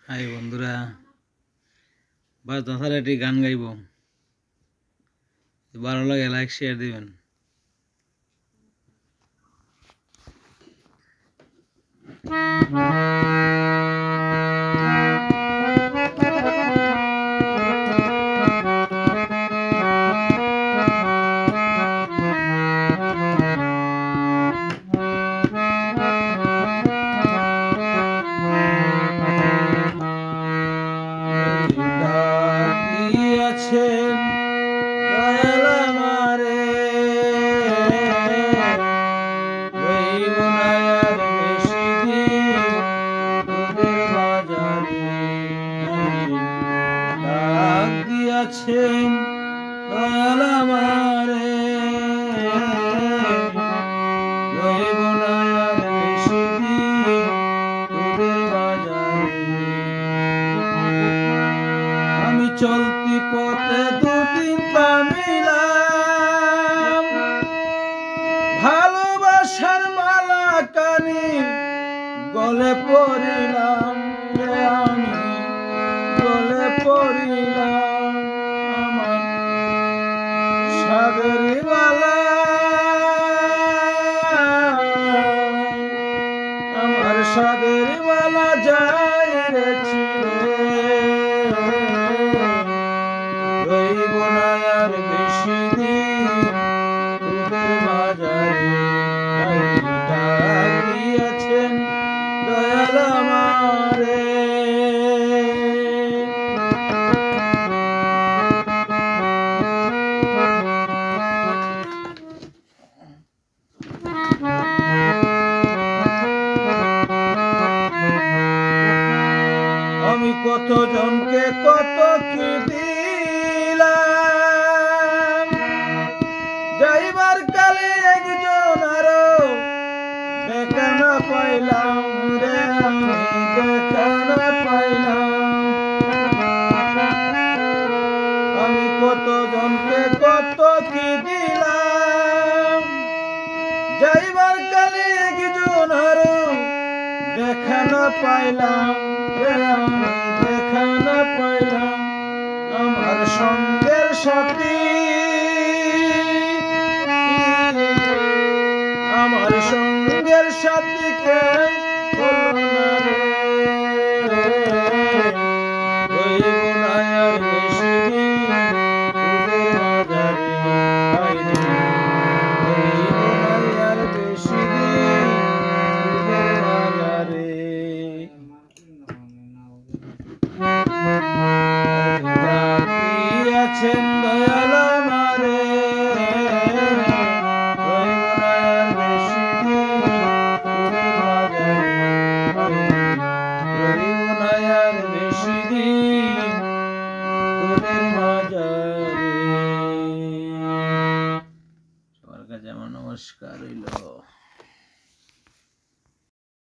High বন্ধুরা, বাস দাঁড়ালে একটি গান গাইব। ভালো লাগে লাইক শেয়ার দিবেন। আছেন দয়াল আমারে রইব না আর বেশি দিন তোদের বাজারে। আমি চলতি পথে দুদিন পামিলাম, ভালোবাসার মালা কানি গলে পড়িলাম, আমি গলে পড়িলাম। সাগরি মালা আমার সাগরি মালা যাই রে ছিঁড়ে, রইব না আর বেশি দিন তোদের বাজারে। ডাক দিয়েছেন দয়াল আমারে। আমি কত জনকে কত কি দিলাম, যাইবার কালে একজন আরো দেখা না পাইলাম রে, আমি দেখা না পাইলাম। আমি কত জনকে কত কি দিলাম, যাইবার কালে একজন আরো দেখা না পাইলাম, দেখা না পাইলাম। আমার সঙ্গের সাথী, আমার সঙ্গের সাথীকে হলো না রে, রইব না আর বেশি দিন তোদের বাজারে। রইব না আর বেশি দিন তোদের বাজারে। আছেন দয়াল আমারে, রইব না আর বেশি দিন তোদের বাজারে। রইব না আর বেশি দিন তোদের বাজারে। সবার কাছে আমার নমস্কার।